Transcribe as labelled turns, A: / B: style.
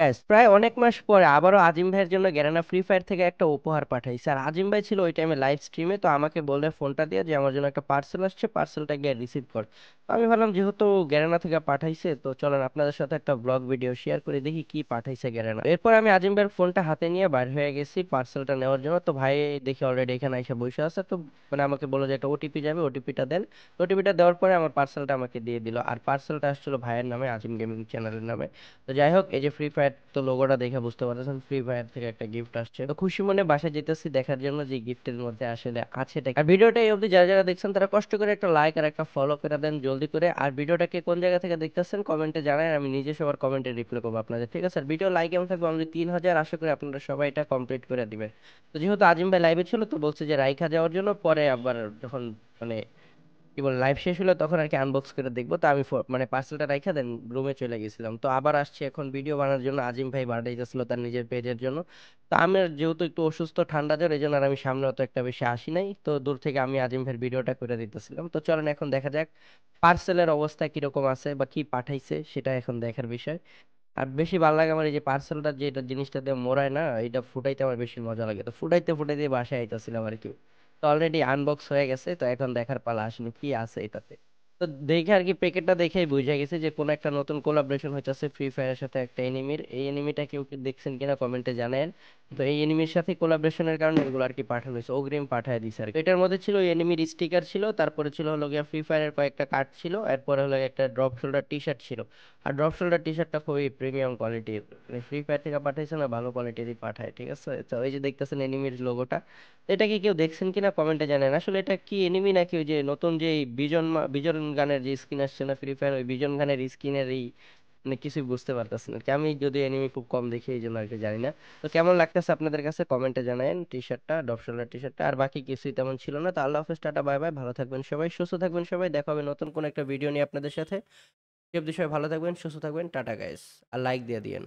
A: Gas প্রায় অনেক মাস পরে আবারও আজিম ভাইয়ের জন্য গ্যারেনা ফ্রি ফায়ার থেকে একটা উপহার পাঠাইছে। আর আজিম ভাই ছিল ওই টাইমে লাইভ স্ট্রিমে, তো আমাকে বললে ফোনটা দিয়ে যে আমার জন্য একটা পার্সেল আসছে, পার্সেলটা গিয়ে রিসিভ কর। তো আমি ভাবলাম যেহেতু গ্যারেনা থেকে পাঠাইছে, তো চলেন আপনাদের সাথে একটা ব্লগ ভিডিও শেয়ার করে দেখি কি পাঠাইছে গ্যারেনা। এরপর আমি আজিম ভাইয়ের ফোনটা হাতে নিয়ে বাইর হয়ে গেছি পার্সেলটা নেওয়ার জন্য। তো ভাই দেখি অলরেডি এখানে এসে বসে আছে। তো মানে আমাকে বললো যে একটা ওটিপি যাবে, ওটিপিটা দেন। ওটিপিটা দেওয়ার পরে আমার পার্সেলটা আমাকে দিয়ে দিল, আর পার্সেলটা আসছিল ভাইয়ের নামে, আজিম গেমিং চ্যানেলের নামে। তো যাই হোক, এই যে ফ্রি ফায়ার, তো লোগোটা দেখে বুঝতে পারতেছেন ফ্রি ফায়ার থেকে একটা গিফট আসছে। তো খুশি মনে বাসায় যেতেছি দেখার জন্য যে গিফটের মধ্যে আসলে আছে এটা। আর ভিডিওটা এই অবধি যারা যারা দেখছেন তারা কষ্ট করে একটা লাইক আর একটা ফলো করে দেন জলদি করে। আর ভিডিওটাকে কোন জায়গা থেকে দেখতেছেন কমেন্টে জানান, আমি নিজে সবার কমেন্টে রিপ্লাই করবো আপনাদের, ঠিক আছে? আর ভিডিও লাইক এমন থাকবে অনলি 3000, আশা করি আপনারা সবাই এটা কমপ্লিট করে দিবেন। তো যেহেতু আজিম ভাই লাইভে ছিল, তো বলছে যে রাইখা যাওয়ার জন্য, পরে আবার যখন মানে কি বলে লাইভ শেষ হলো তখন আর কি আনবক্স করে দেখবো। তো আমি মানে পার্সেলটা রাইখা দেন রুমে চলে গেছিলাম। তো আবার আসছি এখন ভিডিও বানানোর জন্য, আজিম ভাই বার্থডে ছিল তার নিজের পেজের জন্য। তো আমি যেহেতু একটু অসুস্থ ঠান্ডা জ্বর, এই জন্য আর আমি সামনে অত একটা বেশি আসি নাই, তো দূর থেকে আমি আজিম ভাইয়ের ভিডিওটা করে দিতেছিলাম। তো চলেন এখন দেখা যাক পার্সেলের অবস্থা কিরকম আছে বা কি পাঠাইছে, সেটা এখন দেখার বিষয়। আর বেশি ভালো লাগে আমার এই যে পার্সেলটা, যে এটা জিনিসটা দিয়ে মোড়ায় না, এটা ফুটাইতে আমার বেশি মজা লাগে। তো ফুটাইতে ফুটাইতে বাসায় আইতাছিলাম আর কি। তো অলরেডি আনবক্স হয়ে গেছে, তো এখন দেখার পালা আসলে কি আছে এটাতে। তো দেখে আর কি প্যাকেটটা দেখেই বুঝে গেছে যে কোন একটা নতুন কোলাবরেশন হইতাছে ফ্রি ফায়ারের সাথে একটা এনিমির। এই এনিমিটা কেউ কি দেখছেন কিনা কমেন্টে জানেন। তো এই এনিমির সাথে কোলাবরেশনের কারণে এগুলো আর কি পাঠানো হয়েছে, অগ্রিম পাঠায় দিছে আর কি। এটার মধ্যে ছিল এনিমির স্টিকার ছিল, তারপরে ছিল হলো গিয়া ফ্রি ফায়ারের কয়েকটা কার্ড ছিল, এরপরে হলো একটা ড্রপ শোল্ডার টি শার্ট ছিল। আর ড্রপ শোল্ডার টি শার্টটা খুবই প্রিমিয়াম কোয়ালিটির, মানে ফ্রি ফায়ার থেকে পাঠাইছে না, ভালো কোয়ালিটিরই পাঠায়, ঠিক আছে? তো ওই যে দেখতেছেন এনিমির লোগোটা, এটা কি কেউ দেখছেন কিনা কমেন্টে জানেন। আসলে এটা কি এনিমি নাকি ওই যে নতুন যে বিজন বিজন গানের যে স্কিন আসছে না ফ্রি ফায়ার, ওই বিজন গানের স্কিনের এই মানে কিছুই বুঝতে পারতেছি না আর কি। আমি যদি এনিমি খুব কম দেখি এই জন্য আর কি জানি না। তো কেমন লাগতেছে আপনাদের কাছে কমেন্টে জানায়েন টি শার্টটা, ড্রপ শোল্ডার টি শার্টটা। আর বাকি কিছুই তেমন ছিল না। তো আল্লাহ হাফেজ, টাটা, বাই বাই, ভালো থাকবেন সবাই, সুস্থ থাকবেন সবাই, দেখা হবে নতুন কোন একটা ভিডিও নিয়ে আপনাদের সাথে। সব বিষয়ে ভালো থাকবেন, সুস্থ থাকবেন, টাটা গাইস। আর লাইক দিয়ে দিয়েন।